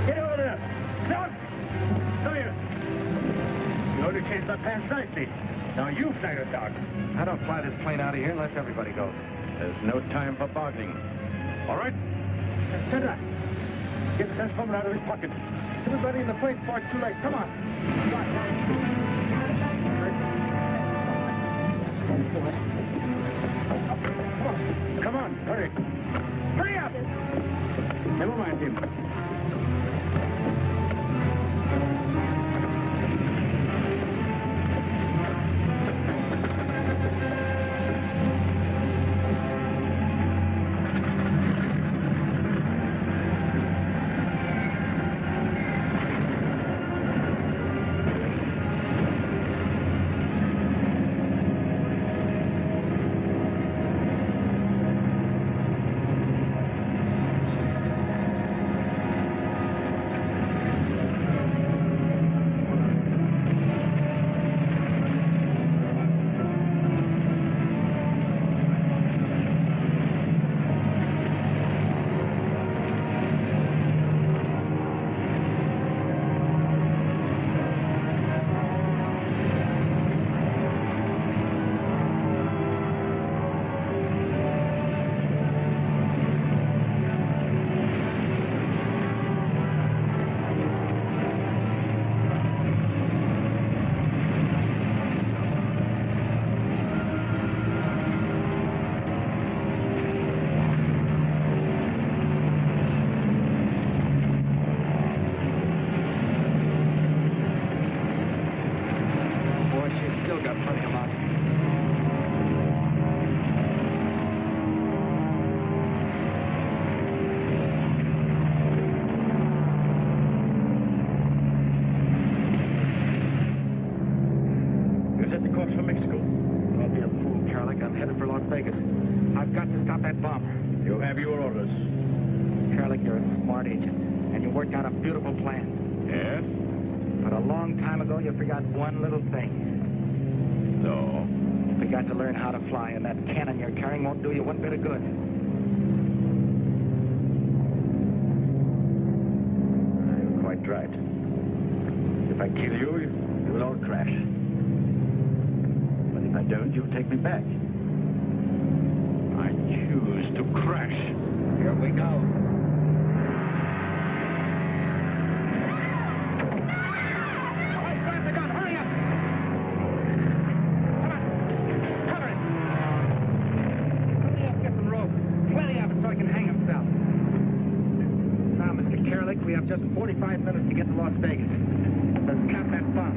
Get over there. Down. Come here. You ought to change that pants nicely. Now you fly us out. I don't fly this plane out of here unless everybody goes. There's no time for bargaining. All right? Sandra, get the transformer out of his pocket. Everybody in the plane before it's too late. Come on. Come on, hurry. Hurry up! Never mind him. guard agent, and you worked out a beautiful plan. Yes? But a long time ago, you forgot one little thing. So? You forgot to learn how to fly, and that cannon you're carrying won't do you one bit of good. You're quite right. If I kill you, you'll all crash. But if I don't, you'll take me back. I choose to crash. Here we go. We have just 45 minutes to get to Las Vegas. Let's count that bomb.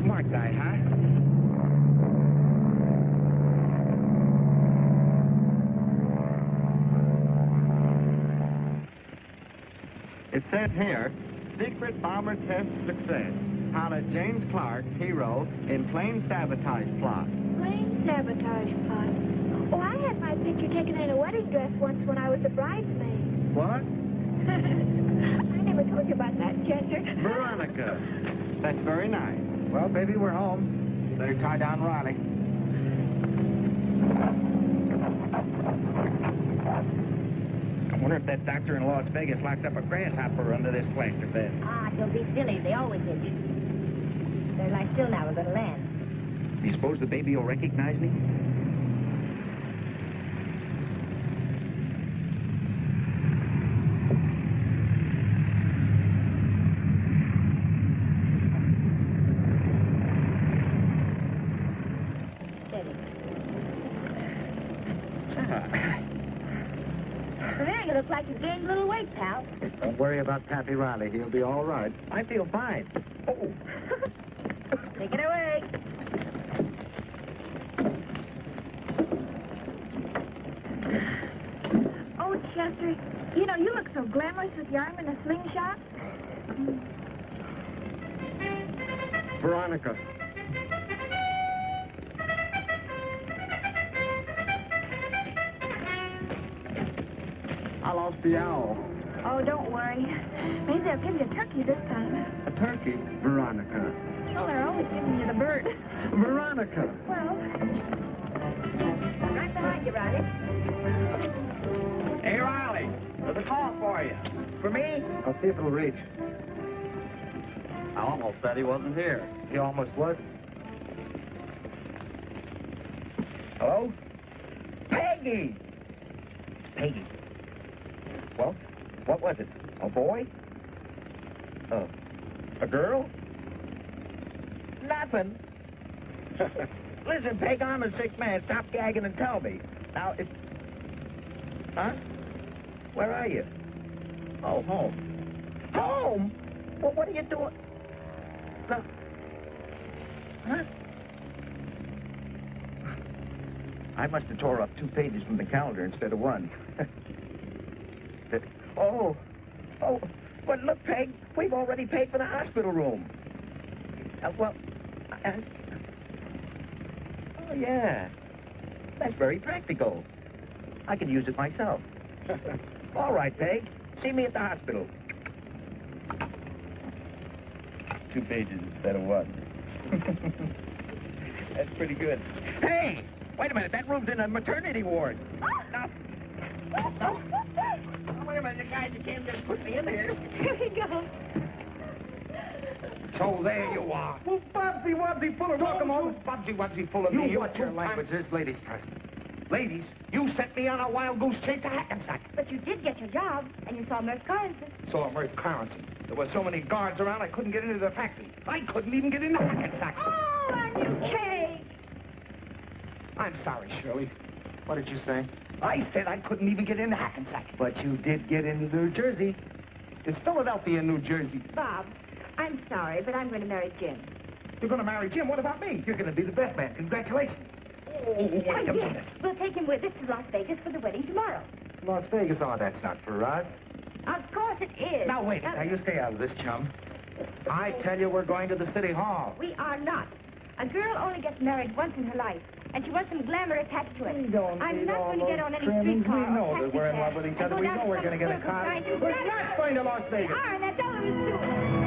Smart guy, huh? It says here, secret bomber test success. Pilot James Clark, hero, in plane sabotage plot. Plane sabotage plot. Oh, I had my picture taken in a wedding dress once when I was a bridesmaid. What? I never told you about that, Chester. Veronica. That's very nice. Well, baby, we're home. Better tie down Riley. I wonder if that doctor in Las Vegas locked up a grasshopper under this plaster bed. Ah, don't be silly. They always did. Better lie still now. We're going to land. You suppose the baby will recognize me? There, you look like you've gained a little weight, pal. Don't worry about Pappy Riley. He'll be all right. I feel fine. Oh. Take it away. Oh, Chester, you know, you look so glamorous with your arm in a slingshot. Veronica. I lost the owl. Oh, don't worry. Maybe they'll give you a turkey this time. A turkey? Veronica. Well, they're always giving you the bird. Veronica. Well, Right behind you, Riley. Hey, Riley, there's a call for you. For me? I'll see if it'll reach. I almost said he wasn't here. He almost was. Hello? Peggy! It's Peggy. Well, what was it? A boy? A girl? Nothing. Listen, Peg, I'm a sick man. Stop gagging and tell me. Now, if... Huh? Where are you? Oh, home. Home? Well, what are you doing? No. Huh? I must have tore up 2 pages from the calendar instead of 1. Oh, but look, Peg, we've already paid for the hospital room. Oh, yeah. That's very practical. I can use it myself. All right, Peg. See me at the hospital. 2 pages instead of 1. That's pretty good. Hey! Wait a minute. That room's in a maternity ward. No. Oh, wait a minute, guys. You can't just put me in here. here we go. So there you are. Well, Bobsy Wobbsy full of Welcome home. Bobsy Wobbsy full of me. You watch your language. There's ladies present. Ladies, you sent me on a wild goose chase to Hackensack. But you did get your job, and you saw Murph Carrington. Saw Murph Carrington. There were so many guards around, I couldn't get into the factory. I couldn't even get into Hackensack. Oh, a new cake. I'm sorry, Shirley. What did you say? I said I couldn't even get into Hackensack. But you did get into New Jersey. It's Philadelphia and New Jersey. Bob, I'm sorry, but I'm going to marry Jim. You're going to marry Jim. What about me? You're going to be the best man. Congratulations. Oh, wait a Yes, minute. we'll take him with us to Las Vegas for the wedding tomorrow. Las Vegas? Oh, that's not for us. Of course it is. Now, wait. Now, you stay out of this, chum. I tell you, we're going to the city hall. We are not. A girl only gets married once in her life, And she wants some glamour attached to it. We don't I'm need not all going to get those on any trimmings. streetcar. We know or that we're in taxi love cab. with each I other. go We down know to we're some going to get a circus car. trying to We're not going to Las Vegas. Arlen, that's all there is to it.